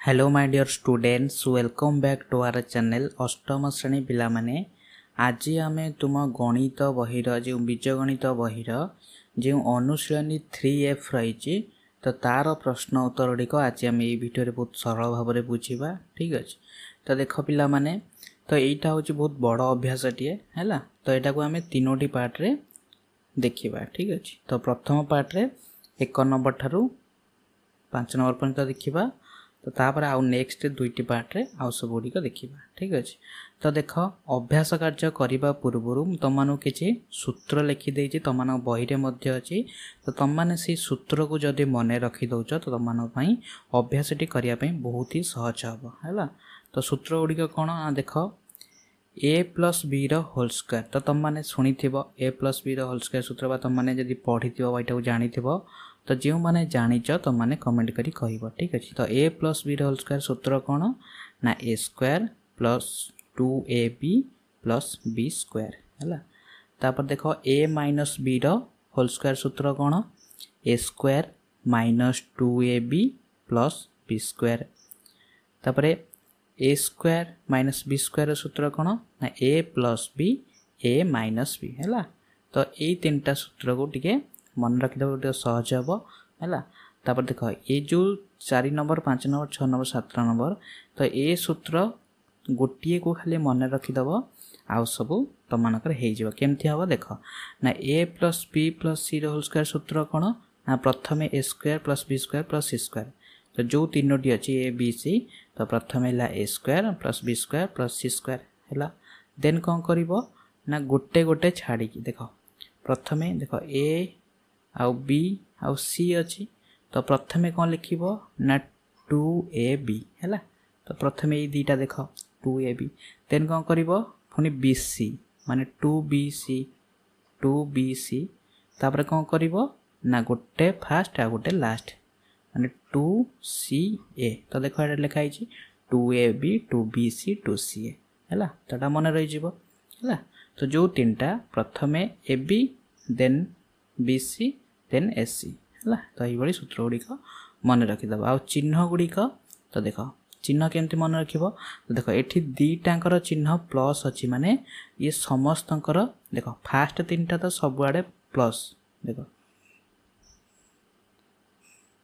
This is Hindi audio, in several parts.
Hello my dear students welcome back to our channel अष्टम श्रेणी पिला माने आज आम तुम गणित बहिर जो बीजगणित बहिर जो अनुशीलनी 3F रही तो तार प्रश्न उत्तर गुड़िक आज आम ये भिडियो बहुत सरल भाव में बुझा ठीक अच्छे। तो देख पिला माने तो यहीटा हूँ बहुत बड़ अभ्यास टे है तो यहाँ को आम तीनोटी पार्ट्रे देखा ठीक अच्छे। तो प्रथम पार्ट्रे 1 नंबर ठारू 5 नंबर पर्यंत देखा तो तापर आउ नेक्स्ट दुईटी पार्ट्रे आउ सब गुड़िक देखा ठीक अच्छे। तो देख अभ्यास कार्य करने पूर्व तुम किसी सूत्र लिखिदे तुम बही में अच्छी तो तुमने से सूत्र को जदि मन रखीदौच तो तुम अभ्यास करने बहुत ही सहज हम है। तो सूत्र गुड़िक कौन देख a plus B whole square तो तुमने शुणी a plus B whole square सूत्र तुमने जब पढ़ी यहाँ जानी तो जो मैंने जानिच तुमने कमेंट करी कह ठीक अच्छे। तो a plus B whole square सूत्र कौन ना a square plus 2ab plus b square है। तापर देख a minus B whole square सूत्र कौन a square minus 2ab plus b square. तापर a square minus b square सूत्र कौन ना a plus b a minus b है। तो यही तीन टा सूत्र को टिके मन रखिदेव सहज हम है। तापर देख ये जो 4 नंबर 5 नंबर 6 नंबर 7 नंबर तो ये सूत्र गोटे को खाली मन रखिदेव आउ सब तुम मानकर केमती हम देख ना a plus B plus C whole square सूत्र कौन ना प्रथम a square plus B square plus C square तो जो तीनोटी अच्छी a b c तो प्रथम है a square plus B square plus C square है। देन कौन कर ना गोटे गोटे छाड़ी देख प्रथम देख a आउ बी आउ सी अच्छी तो प्रथम कौन लिख ना 2ab है। तो प्रथम ये दीटा देख 2ab देन कौन कर पुणी bc माने 2bc तापर कौन कर ना गोटे फास्ट आ गोटे लास्ट माने 2ca तो देख ये लिखाई 2ab 2bc 2ca है। तो मन रही है। तो जो तीन टा प्रथम ab then bc then SC है। तो ये सूत्र गुड़िक मन रखिदेव आ चिन्ह गुड़िक तो देख चिन्ह केमती मन रख तो देख ये दीटाकर चिन्ह प्लस अच्छी माने ये समस्त देख फास्ट तीन टा तो सबुआड़े प्लस देख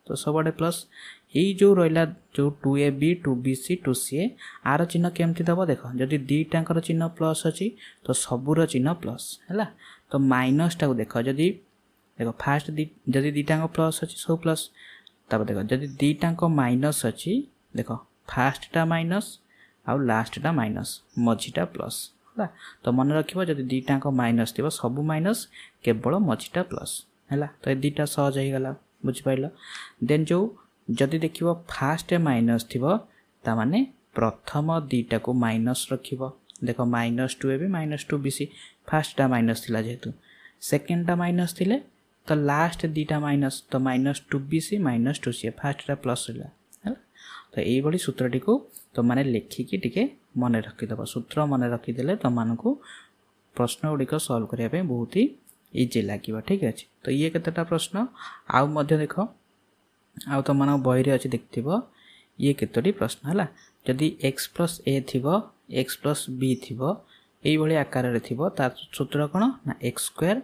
तो सबुआड़े प्लस यही जो रहा जो 2ab 2bc 2ca आर चिन्ह केमती दब देख जदि दीटाकर चिन्ह प्लस अच्छी तो सबूर चिन्ह प्लस है। तो माइनस टाक देख जदि देख फास्ट जदि दीटाक प्लस अच्छी सब प्लस तापर देख जदि दीटाक माइनस अच्छी देख फास्टा माइनस आउ लास्टा माइनस मझीटा प्लस है। तो मन रख जदि दीटाक माइनस थी सब माइनस केवल मझीटा प्लस है। तो ये दीटा सहज हो गला बुझिपार। देन जो जदि देख फास्ट माइनस थी ताने प्रथम दीटा को माइनस रख देख minus 2ab minus 2bc FASTA minus थिला जेहेतु सेकेंडटा माइनस थिले तो लास्ट दीटा माइनस तो minus 2bc minus 2ca FASTA plus है। तो यही सूत्रटी को तुम मैंने लिखिकी टिके मन रखिदेव सूत्र मन रखीदे तुम मानक प्रश्न गुड़िक सल्व करने बहुत ही इजी लगे ठीक अच्छे। तो ये केतेटा प्रश्न आउ देख आउ तुम मान बही अच्छे देखिथ ये केतोटी प्रश्न है। जदि x प्लस a थी x प्लस b थी यही आकार तार सूत्र कौन ना X square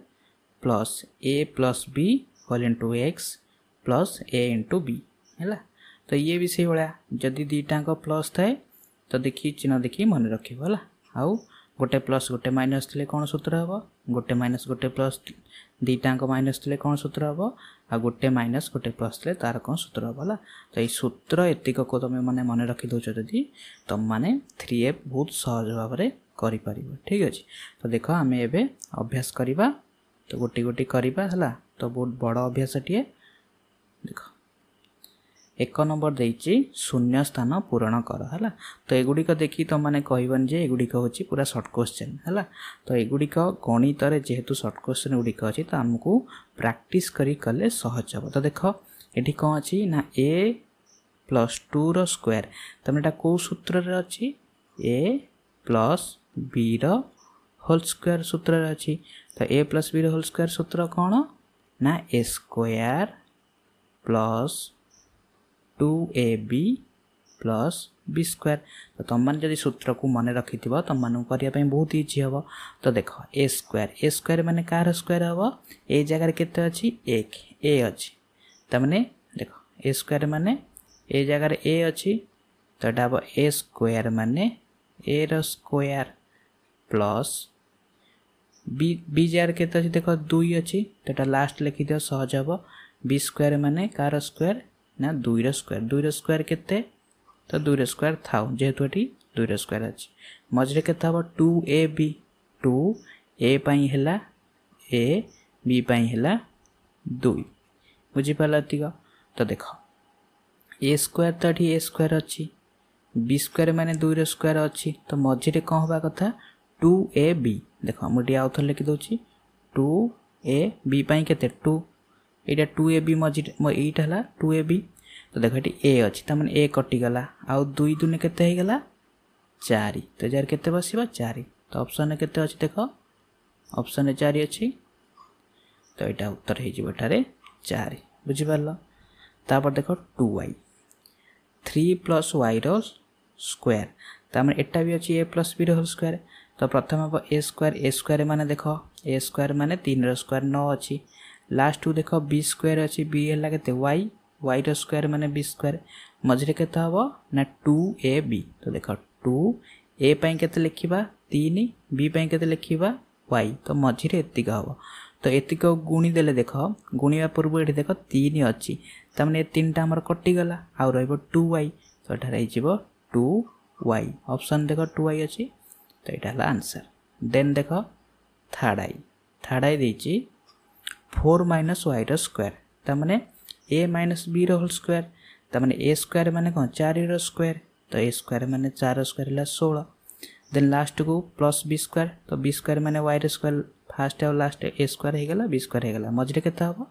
plus a plus B whole into X plus a into B है। तो ये भी से भाया जदि दीटाक प्लस थाए तो देखिए चिन्ह देखिए मन रख आउ गोटे प्लस गोटे माइनस थे कौन सूत्र हम गोटे माइनस गोटे प्लस दीटाक माइनस थे कौन सूत्र हम आ गोटे माइनस गोटे प्लस थे तार कौन सूत्र हम है। तो ये सूत्र एतिक को तुम मैंने मन रखीदौच जदि तुम मैंने 3F बहुत सहज भाव में कर ठीक अच्छे। तो देख आम एवं अभ्यास करवा तो गोटी गोटी करवा है। तो बहुत बड़ अभ्यास टे देख 1 नंबर देती शून्य स्थान पूरण कर है। तो एगुड़िक देखी तुम मैंने कहबन जे एगुड़िक हूँ पूरा सर्ट क्वेश्चन है। तो एगुड़िक गणित जेहेतु सर्ट क्वेश्चन गुड़िक अच्छी तो आमको प्रैक्टिस कले सहज हम। तो देख ये कौन अच्छी ना a प्लस 2 स्क्वायर तुम एटा कौ सूत्र अच्छी a plus b whole square सूत्र अच्छी। तो a plus b whole square सूत्र कौन ना a square plus 2ab plus B square. तो तुम मैंने जब सूत्र को मन रखि तुम मान करने बहुत इजी हम। तो देख ए स्क्वायर माने कार स्क्वायर हम ए जगह केते अच्छी एक ए अच्छी तमें देख ए स्क्वायर माने ए जगह ए अच्छी तो यहाँ हम ए स्क्वायर माने ए स्क्वायर प्लस बी जगह केते अच्छी देख 2 अच्छी तो यहाँ लास्ट लिखि दियो सहज हम बी स्क्वायर माने कार स्क्वायर ना 2 स्क्वायर केते तो 2 स्क्वायर था जेहेतु ये 2 स्क्वायर अच्छी मझे के 2ab 2a पाई हैला a b पाई हैला 2 बुझीपार तो देख ए स्क्वायर तो ये ए स्क्वायर अच्छी बी स्क्वायर माने 2 स्क्वायर अच्छी तो मझे कौन हवा कथा 2ab देख मुझे आउ थे लिखिदे 2ab पाई केते 2 यहाँ 2ab मझे यहीटा है 2ab तो देख ये ए अच्छी तमें ए कटिगला आउ 2 दूने केते हो गला 4 तो जार केते बसिबा 4 तो ऑप्शन केते अच्छी देख ऑप्शन 4 अच्छी तो यहाँ उत्तर हो 4 बुझीपार। तापर देख 2y 3 प्लस y रो स्क्वायर तमें एटा भी अच्छी ए प्लस बी रो स्क्वायर तो प्रथम हम ए स्क्वायर माने देख ए स्क्वायर माने 3 स्क्वायर 9 अच्छी लास्ट टू देख बी स्क्वायर अच्छी बी है के वाई रो स्क्वायर माने बी स्क्वायर मझे के ना 2ab तो देख 2a पाई केते लिखिबा 3 b पाई केते लिखिबा y तो मझे एतिक हम तो एतिक गुणी देले देख गुणिया पूर्व ये देख 3 अच्छी तमें 3टा आमर कटिगला आउ रहिबो 2y तो एठार हो 2y ऑप्शन देख 2y अच्छी तो यहाँ है आंसर। देन देख थर्ड आई देछि 4 माइनस y रो स्क्वायर तमें a माइनस b रो होल स्क्वायर तमें ए स्क्वायर माने कौन 4 रो स्क्वायर तो ए स्क्वायर माने 4 स्क्वायर है 16 देन लास्ट को प्लस बी स्क्वायर तो बी स्क्वायर माने y रो स्क्वायर फास्ट और लास्ट ए स्क्वायर हो गला बी स्क्वायर हो गला मझे केते हम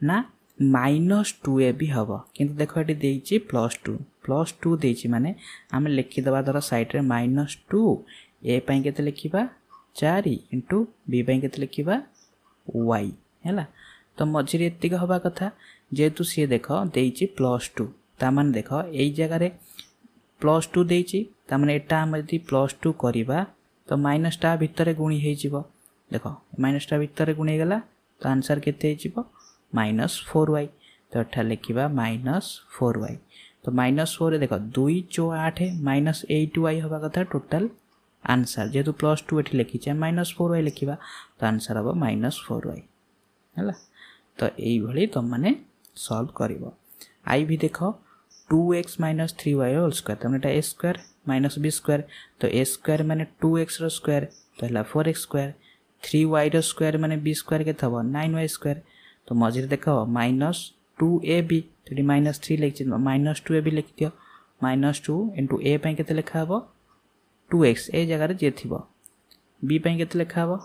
ना -2ab हम किंतु देख ये देछि प्लस 2 देछि माने आम लिखिदेवा धर साइड रे -2 ए पाई केते लिखिबा 4 इंटू बी पाई केते लिखिबा y हैला तो मझे एतिक हवा कथा जेहेतु सी देख देछि +2 तामान देख यही जगह +2 देछि तामाने एटा हम यदि +2 करिबा तो माइनस टा भितर गुणी हे जिवो देख माइनस टा भितर गुणी गला तो आंसर केते हे जिवो -4y तो एटा लिखिबा -4y तो -4 देख 2 × 8 -8y हवा कथा टोटल आंसर जेहेतु +2 एठी लिखिछे -4y लिखिबा तो आंसर हबो -4y हैला तो यही भली तुम माने सॉल्व करिवो। आई भी देख 2x - 3y होल स्क्वायर तमें A square minus B square तो ए स्क्वायर माने 2x रो स्क्वायर तो है 4x स्क्वायर 3y रो स्क्वायर माने बी स्क्वायर के 9y स्क्वायर तो मझे देख -2ab तो -3 लिखि -2ab लिखि दियो -2 इंटू ए पाई केते लिखा हबो 2x ए जगह रे जे थिबो बी पाई केते लिखा हबो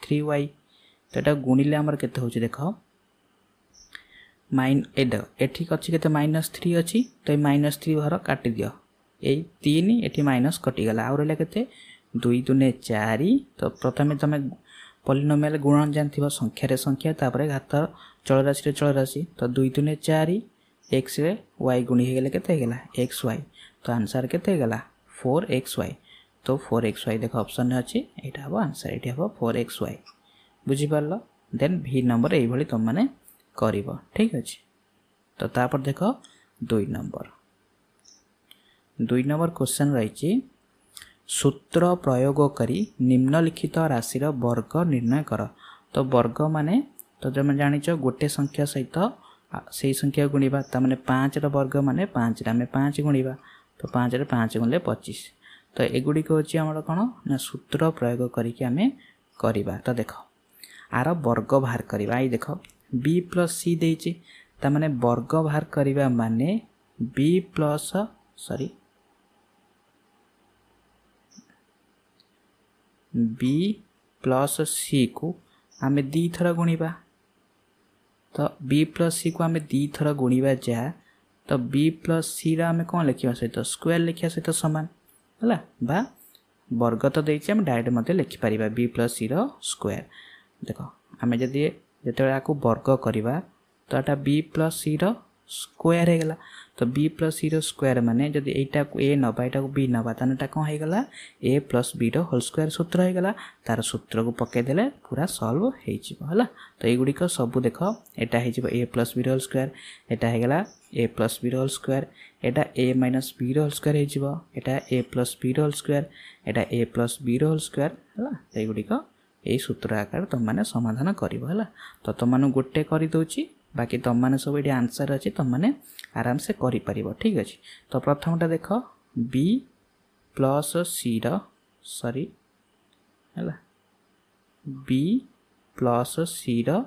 3y तो यहाँ गुणिले आमर केते होची देख एठी अच्छी केते -3 अच्छी तो -3 घर काटी दियो ए 3 एठी माइनस कटिगला आउ रहा केते 2 दूने 4 तो प्रथमे तुम पॉलिनोमियल गुणन जानथिबो संख्या संख्या तापर घात चलराशि रे चलराशि तो 2 दूने 4 x रे y गुणी हे गेले केते हे गेला xy तो आंसर केते हे गेला 4xy तो 4xy देख ऑप्शन अछि एटा हबो आंसर एटा हबो 4xy बुझी पारलो। देन भी नंबर एई भली तुम माने करिवो ठीक अछि तो तापर देख 2 नंबर क्वेश्चन रहिछि सूत्र प्रयोग करी निम्नलिखित राशि वर्ग निर्णय कर तो वर्ग माने तो तुम जानिछ गोटे संख्या सहित से संख्या गुणिबा ता माने 5 रो वर्ग माने 5 रे आमे 5 गुणिबा तो 5 रे 5 गुणले 25 तो एगुडी को होची हमर कोन ना सूत्र प्रयोग करी कि आमे करिबा तो देखो आर वर्ग बाहर करिबा आई देखो b + c देछि ता माने वर्ग बाहर करिबा माने b + c को आमे दी थरा गुणिबा तो b + c को आमे दी थरा गुणिबा जा तो b + c रा आमे कोन लिखिबा सहित स्क्वायर लिखिया सहित समान हला बा वर्ग तो देछि हम डायरेक्ट मते लिखि परिबा b + c रो स्क्वायर देखो आमे जदि जेते आको वर्ग करिबा तो एटा b + c रो स्क्वायर हो गला तो b प्लस सी रो स्क्वायर माने जदि एटा को a नबा एटा को b नबा ताने एटा कोन हो गला a प्लस b रो होल स्क्वायर सूत्र हो गला तार सूत्र को पके देले पूरा सॉल्व हो जिवो हला तो ए गुडी को सब देखो एटा हो जिवो a प्लस b रो होल स्क्वायर एटा हो गला a प्लस b रो होल स्क्वायर एटा a माइनस b रो होल स्क्वायर हो जिवो एटा a प्लस b रो होल स्क्वायर एटा a प्लस b रो होल स्क्वायर हला ए गुडी को ए सूत्र आकार तुम माने समाधान करिवो हला तो तुम माने गोटे करि दोची बाकी तुम माने सब एडी आंसर अछि तुम माने आराम से करि परिबो ठीक अछि तो प्रथमटा देखो b प्लस c रो सॉरी हला b प्लस c रो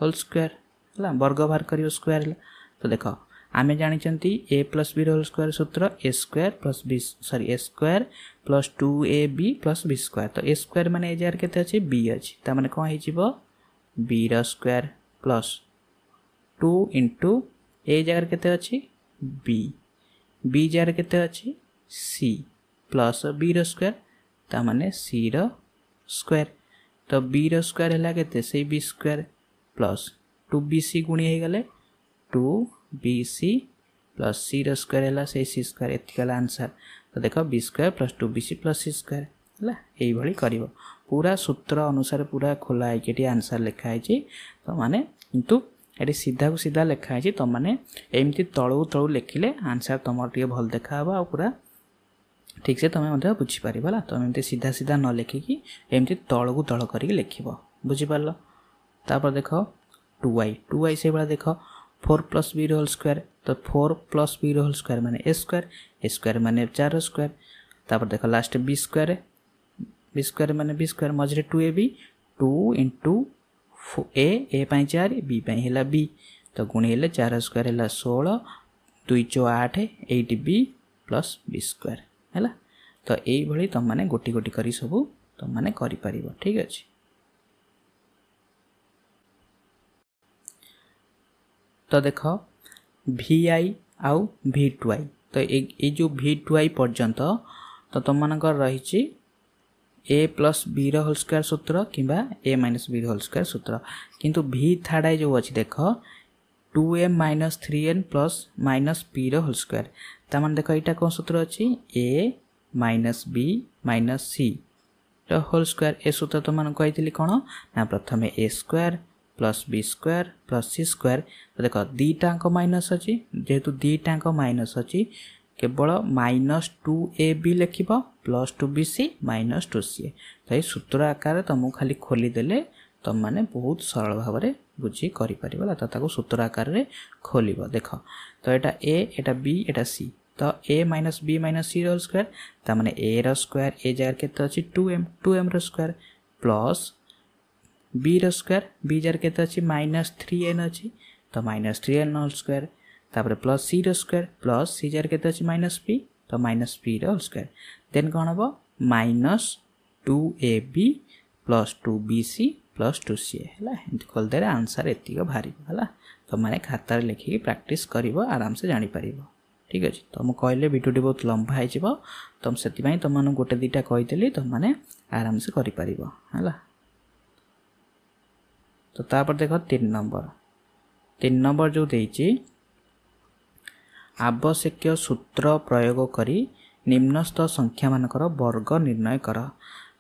होल स्क्वायर हला वर्ग भार करियो स्क्वायर हला तो देखो आमे जानि चंती a प्लस b रो होल स्क्वायर सूत्र a square plus b sorry a square plus 2ab plus b square तो a स्क्वायर माने ए जार केते अछि b अछि ता माने कोन हि जिवो b रो स्क्वायर प्लस 2 into a जार केते अछि b जार केते अछि c प्लस b रो स्क्वायर ता माने c रो स्क्वायर तो b रो स्क्वायर हला केते से b स्क्वायर प्लस 2bc गुणी हे गले 2bc प्लस c रो स्क्वायर हला से c स्क्वायर एथिकल आंसर तो देखो b square plus 2bc plus c square हला एई भली करिवो पूरा सूत्र अनुसार पूरा खोला है केटी आंसर लिखा है तो माने किंतु एटी सीधा को सीधा लिखा है तो माने एमती तळु तळु लिखिले आंसर तमर टिके भल देखाबा आ पूरा ठीक से तमे मध्ये बुझी परिबला तो एमती सीधा सीधा न लिखि कि एमती तळु को तळ करी लिखिबो बुझी परलो तापर देखो 2i से बड़ा देखो 4 प्लस b होल स्क्वायर तो 4 प्लस b होल स्क्वायर माने a स्क्वायर माने 4 स्क्वायर तापर देखो लास्ट b स्क्वायर माने b स्क्वायर मजरे 2ab 2 into a पाई 4 b पाई हैला b तो गुणी हेले 4 स्क्वायर हैला 16 2 4 8 8b प्लस b स्क्वायर हैला तो एई भली तुम माने गोटी गोटी करी सब तुम माने करि परिबो ठीक अछि तो देखो vi आउ v2i तो ए जो v2i पर्यंत तो तुम मानकर रहिछि a प्लस b रो होल स्क्वायर सूत्र किबा a माइनस b रो होल स्क्वायर सूत्र किंतु v थर्ड आई जो अछि देखो 2m minus 3n plus minus p रो होल स्क्वायर त मान देखो एटा कोन सूत्र अछि a minus b minus c रो होल स्क्वायर ए सूत्र तो मान कहितली कोन ना प्रथमे a square plus b square plus c square तो देखो दीटा अंक माइनस अछि जेहेतु दीटा अंक माइनस अछि केवल minus 2ab लिखिबो plus 2bc minus 2ca तो ए सूत्र आकार तुम खाली खोली देले तुम माने बहुत सरल भाव रे बुझी करि परिबला तो ताको सूत्र आकार रे खोलिबो देखो तो एटा a Etah b Etah c तो a minus b minus c whole square ता माने a रो स्क्वायर a जार केते अछि 2m रो स्क्वायर प्लस b रो स्क्वायर b जार केते अछि माइनस 3n अछि तो माइनस 3n होल स्क्वायर तापर प्लस c रो स्क्वायर प्लस c जार केते अछि माइनस p तो माइनस p रो होल स्क्वायर देन कोन हबो minus 2ab plus 2bc plus 2ca हला एंत खोल दे आंसर एतिको भारी हला तो माने खाता रे लिखि प्रैक्टिस करिवो आराम से जानि परिवो ठीक अछि तो हम कहले वीडियो बहुत लंबा है जिवो तुम सेति पई तुम माने गोटे दीटा कहितली तुम माने आराम से करि परिवो हला तो तापर देखो 3 नंबर जो देछि आवश्यक सूत्र प्रयोग करी निम्नस्थ संख्या मानकर वर्ग निर्णय कर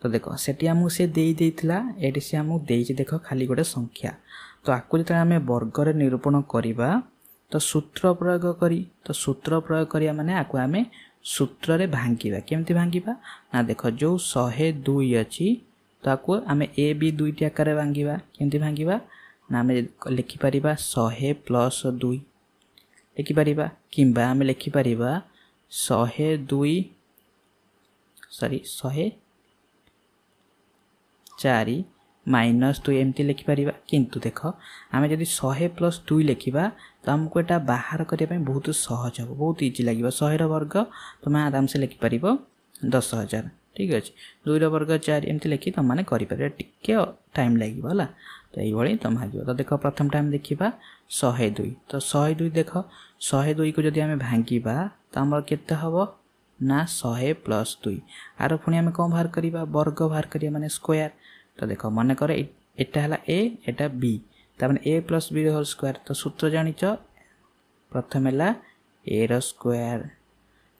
तो देखो सेठी हमु से देई देइथिला एठी से हमु देइछि देखो खाली गोटे संख्या तो आकु जते हमें वर्ग रे निरूपण करिबा तो सूत्र प्रयोग करी तो सूत्र प्रयोग करिया माने आकु हमें सूत्र रे भांगीबा केमति भांगीबा ना देखो जो 102 अछि तो आकु हमें a b दुईटी आकार रे भांगीबा केमति भांगीबा ना हमें लिखि परिबा 100 प्लस 2 लिखि परिबा किंबा हमें लिखि परिबा 102 सॉरी 104 माइनस 2 एमती लिखि परिबा किंतु देखो आमे जदी 100 प्लस 2 लिखिबा तो हमको एटा बाहर करिया पई बहुत सहज हो बहुत इजी लागिबो 100 रो वर्ग तुम आराम से लिखि परिबो 10000 ठीक अछि 2 रो वर्ग 4 एमती लिखि तुम माने करि परिबा टिके टाइम लागिबो हला तो एई भली तुम हाजिबो तो देखो प्रथम टाइम देखिबा 102 तो 102 देखो 102 को जदी हमें भांगीबा तो हमर केते हबो ना 100 प्लस 2 आरो पुनी हमें कोन बाहर करिबा वर्ग बाहर करिया माने स्क्वायर तो देखो माने करे एटा हला a एटा b त माने a plus b whole square तो सूत्र जानिचो प्रथम है ए रो स्क्वायर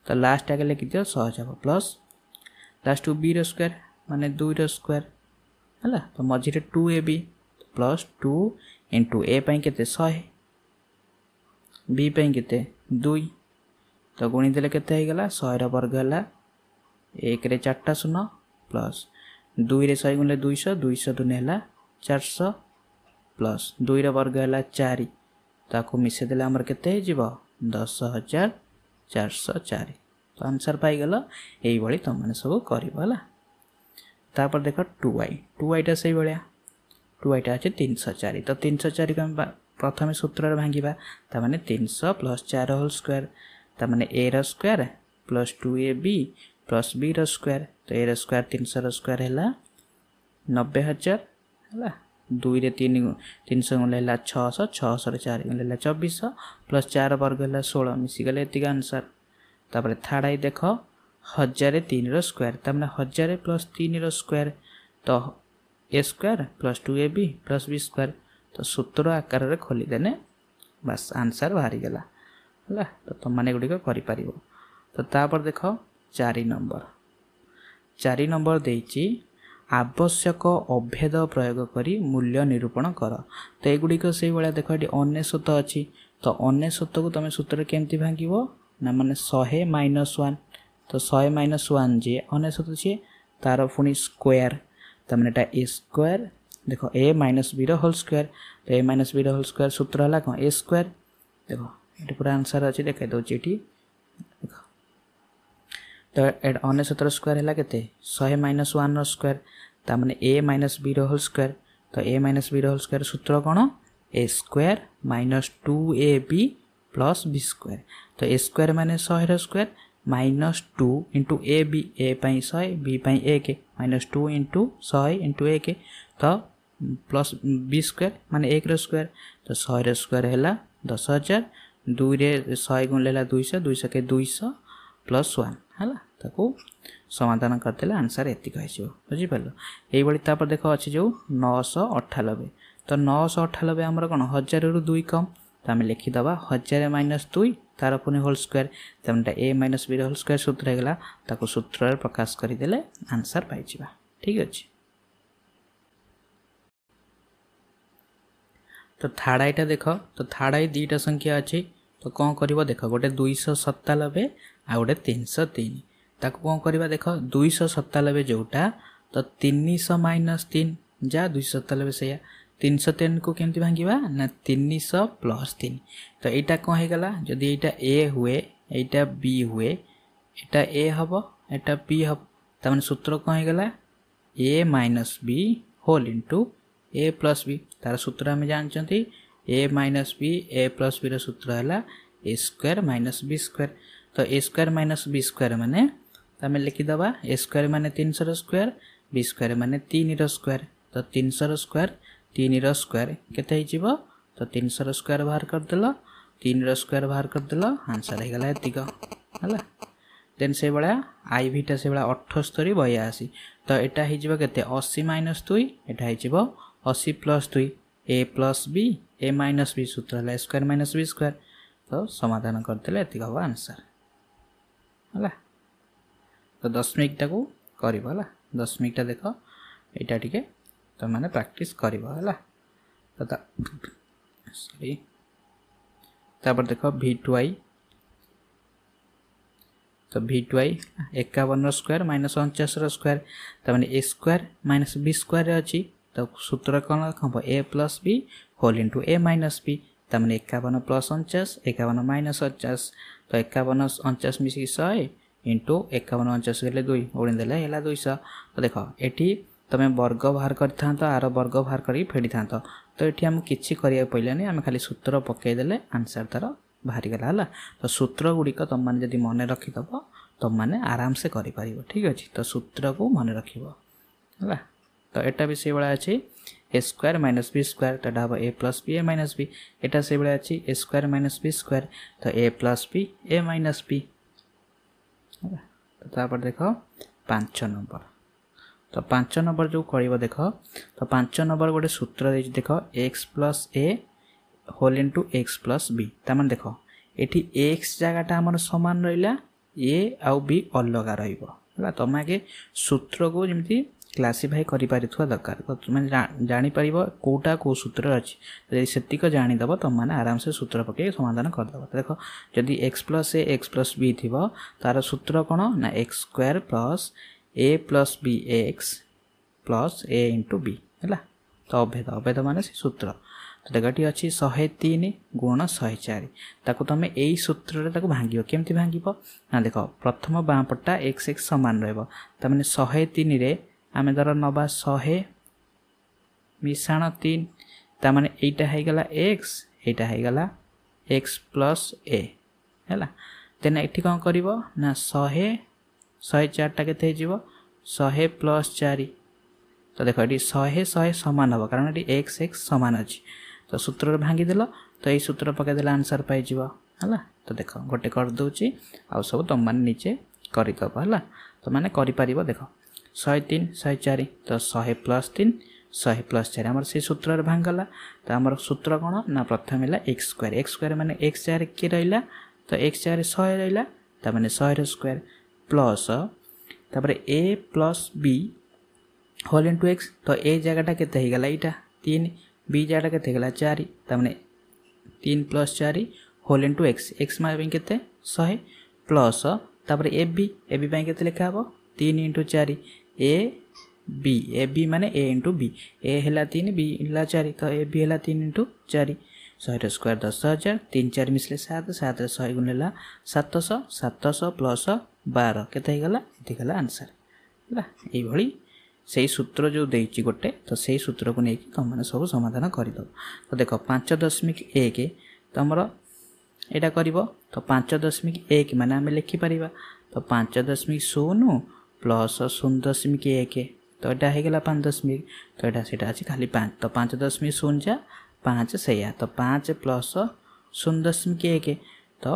तो लास्ट आगे लिखि दियो सहज हम प्लस लास्ट बी रो स्क्वायर माने 2 रो स्क्वायर है तो मझी 2ab प्लस 2 इंटू ए पाई केते 100 बी पाई केते 2 तो गुणी देले केते हे गला 100 रो वर्ग हला 1 रे 4टा शून्य प्लस 2 रे 100 गुणले 200 200 दुने हला 400 प्लस 2 रो वर्ग हला 4 ताको मिसे देले हमर केते हे जिवो 10404 तो आंसर पाई गला एई बळी तुम माने सब करिवो हला तापर देखो 2i टा सही बळिया 2i टा আছে 304 तो 304 को हम प्रथम सूत्र रे भांगीबा ता माने 300 प्लस 4 होल स्क्वायर ता माने a रो square plus 2ab plus b रो स्क्वायर तो a रो स्क्वायर 300 रो स्क्वायर हैला 90000 हैला 2 रे 300 गुणले हैला 600 600 रे 4 गुणले हैला 2400 प्लस 4 वर्ग हैला 16 मिसी गले एतिका आंसर तापर थर्ड आई देखो 1003 रो स्क्वायर ता माने 1000 प्लस 3 रो स्क्वायर तो a square plus 2ab plus b square तो सूत्र आकार रे खोली देने बस आंसर बाहरी गला हला तो तुम माने गुडी को करि परिबो तो तापर देखो 4 नंबर देइची आवश्यक अभेद प्रयोग करी मूल्य निरूपण कर तो एगुडी को सेही बळा देखो एटी अनेशत अछि तो अनेशत को तुम सूत्र केमती भांगिबो ना माने 100 - 1 तो 100 - 1 जे अनेशत छे तार पुनी स्क्वायर त माने एटा a स्क्वायर देखो a - b रो होल स्क्वायर तो a - b रो होल स्क्वायर सूत्र हला को a स्क्वायर देखो एटी पूरा आंसर अछि देखाइ दो एटी देखो तो एट अनेशत रो स्क्वायर हला केते 100 - 1 रो स्क्वायर त माने a - b रो होल स्क्वायर तो a - b रो होल स्क्वायर सूत्र कोन a square - 2ab plus b square तो a स्क्वायर माने 100 रो स्क्वायर -2 इंटू ab a पाई 100 b पाई 1 -2 इंटू 100 इंटू 1 तो प्लस b स्क्वायर माने 1 रो स्क्वायर तो 100 रो स्क्वायर हैला 10000 2 रे 100 गुणलेला 200 200 के 200 प्लस 1 हैला ताको समाधान करतेले आंसर एति कहइछो बुझि परलो एई बळी तापर देखो अछि जो 998 तो 998 हमर कोन 1000 रु 2 कम तो आम लिखि दबा 1000 - 2 तार पुनी होल स्क्वायर तमटा a - b होल स्क्वायर सूत्र हेगला ताको सूत्र रे प्रकाश करि देले आंसर पाइ जिबा ठीक अछि तो थर्ड आइटा देखो तो थर्ड आई दीटा संख्या अछि तो कोन करबो देखो गोटे 297 आ गोटे 303 ताको कोन करबा देखो 297 जोटा तो 300 - 3 जा 297 से 303 को केमती भांगीबा ना 300 प्लस 3 तो एटा कोन हे गला जदी एटा a हुए एटा b हुए एटा a हबो एटा b हबो त माने सूत्र कोन हे गला a - b whole into a plus b तार सूत्र हम जानचंती a - b a plus b रो सूत्र हला a स्क्वायर - b स्क्वायर तो a स्क्वायर - b स्क्वायर माने तमे लिखि दबा a स्क्वायर माने 300 रो स्क्वायर b स्क्वायर माने 3 रो स्क्वायर तो 300 रो स्क्वायर 3 रो स्क्वायर केते हि जिवो तो 300 रो स्क्वायर बाहर कर देलो 3 रो स्क्वायर बाहर कर देलो आंसर हे गला एतिक हला देन से बळा i v टा से बळा 78 82 तो एटा हि जिवो केते 80 - 2 एटा हि जिवो 80 plus 2 a plus b a minus b सूत्र हला स्क्वायर माइनस b स्क्वायर तो समाधान करतेले एतिक हो आंसर हला तो दशमिक टाको करिवो हला दशमिक टा देखो एटा टिके तो माने प्रैक्टिस करिवो हला तो सॉरी तापर देखो v2i तो v2i 51 रो स्क्वायर - 49 रो स्क्वायर त माने a स्क्वायर - b स्क्वायर अछि तो सूत्र कोन खबो a plus b whole into a minus b त माने 51 प्लस 49 51 माइनस 50 तो 51 49 मिसी 100 इनटू 51 49 गेले 2 ओडी देले हैला 200 तो देखो एठी तमे वर्ग बाहर करथां तो आरो वर्ग बाहर करी फेडी थां तो एठी हम किछि करिया पइलानी हम खाली सूत्र पकै देले आंसर तार बाहरी गला हला तो सूत्र गुडी को तुम माने जदी मने रखि दबो तुम माने आराम से करि परिबो ठीक अछि तो सूत्र को मने रखिबो हला तो एटा भी से बळा अछि a स्क्वायर - b स्क्वायर तो डाबो a plus b a minus b एटा से बळा अछि a स्क्वायर - b स्क्वायर तो a plus b a minus b हला तो तापर देखो 5 नंबर तो 5 नंबर जो करिवो देखो तो 5 नंबर गोटे सूत्र दे देखो x plus a whole into x plus b त माने देखो एठी x जगहटा हमर समान रहिला a आउ b अलग रहइबो हला तमे आगे सूत्र को जेमति क्लासिफाई करि पारिथुवा दरकार तो तुम जानि परिबो कोटा को सूत्र अछि यदि सेतिक जानि दबो त माने आराम से सूत्र पके समाधान कर दबो देखो यदि x + a x + b थिबो तार सूत्र कोन ना x² + a + bx + a * b हला तो अभेद माने से सूत्र तो देखटी अछि 103 गुण 104 ताको तमे एई सूत्र रे ताको भांगियो केमति भांगिबो ना देखो प्रथम बां पट्टा x x समान रहबो त माने 103 रे आमे दर नबा 100 मिसाण 3 त माने एटा हे गला x एटा हे गला x + a हला देन एठी कोन करबो ना 100 104 टा केते हिजिबो 100 + 4 तो देखो ये 100 समान हम कारण ये x x समान अच्छी तो सूत्र रे भांगी देलो तो ये सूत्र पके देला आंसर पाई जीवा हला तो देखो गोटे कर दोची आ सब तुम माने नीचे करि दबो हला तो माने करि परिबो देखो 103 104 तो 100 + 3 100 + 4 हमर से सूत्र रे भांगला तो हमर सूत्र कोन ना प्रथम हैला x² माने x4 के रहइला तो x4 100 रहइला त माने 100 रे स्क्वायर प्लस तापर a + b whole into x तो a जगहटा केते हे गला इटा 3 b जगहटा केते गला 4 त माने 3 + 4 होल इनटू x x माने केते 100 प्लस तापर ab पय केते लिखा हबो 3 * 4 ab माने a * b a हैला 3 b हैला 4 तो ab हैला 3 * 4 100 रे स्क्वायर 10000 3 4 मिसले 7 7 रे 100 गुणिला 700 700 + 12 केते हे गला एति गला आंसर हला एई भली सेही सूत्र जो देइची गोटे तो सेही सूत्र को नेकी तुम माने सब समाधान करि दो तो देखो 5.1 तमरो एटा करिवो तो 5.1 माने हम लिखि परिबा तो 5.0 प्लस 0.1 तो एटा हे गेला 5 तो एटा सेटा अछि खाली 5 तो 5.0 जा 5 सेया तो 5 प्लस 0.1 तो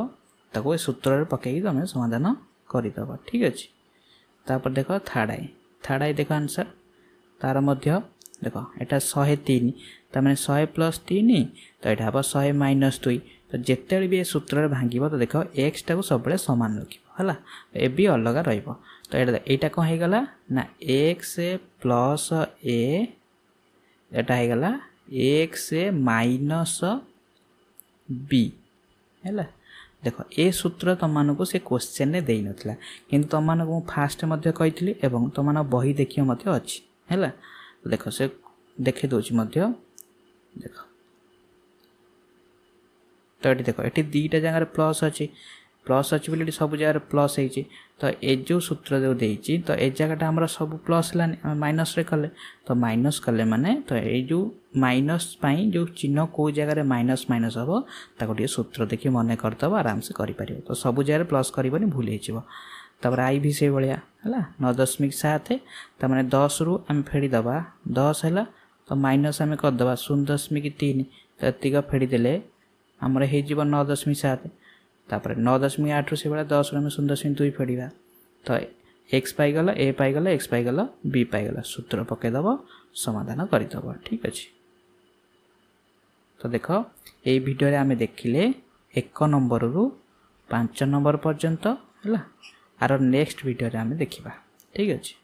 ताको सूत्र रे पकेई तमे समाधान करि दबो ठीक अछि तापर देखो थर्ड आई देखो आंसर तार मध्य देखो एटा 103 त माने 100 + 3 तो एटा हबो 100 - 2 तो जेतेले भी सूत्र रे भांगिबो तो देखो x टा को सब बेले समान रखिबो हला ए भी अलग रहइबो तो एटा कोन हे गला ना x + a एटा हे गला x - b हला देखो ए सूत्र तम मानको से क्वेश्चन ने देई नथला किंतु तम मानको फास्ट मध्ये कहितली एवं तम मानो बही देखियो मध्ये अछि हैला देखो से देखे दोची मध्ये देखो तो एटी देखो एटी दीटा जगह प्लस अछि बोली सब जगह प्लस हेछि तो ए जो सूत्र जो देइछि तो ए जगहटा हमरा सब प्लस लानी माइनस रे कले तो माइनस कले माने तो ए जो माइनस पई जो चिन्ह को जगह रे माइनस हबो ताको डी सूत्र देखि मने करतबो आराम से करि परिबो तो सब जगह प्लस करबनी भूल हेछिबो तबर आई भी से बलिया हला 9.7 त माने 10 रु हम फेडी दबा 10 हला तो माइनस हम कर दबा 0.3 तो एतिक फेडी देले हमर हे जीव 9.7 तापर 9.8 रु से बला 10 रु हम 0.2 फेडीबा तो x पाई गला a पाई गला x पाई गला b पाई गला सूत्र पके दबो समाधान करि दबो ठीक अछि तो देखो ए वीडियो रे हमें देखिले 1 नंबर रु 5 नंबर पर्यंत हला आरो नेक्स्ट वीडियो रे हमें देखिबा ठीक अछि।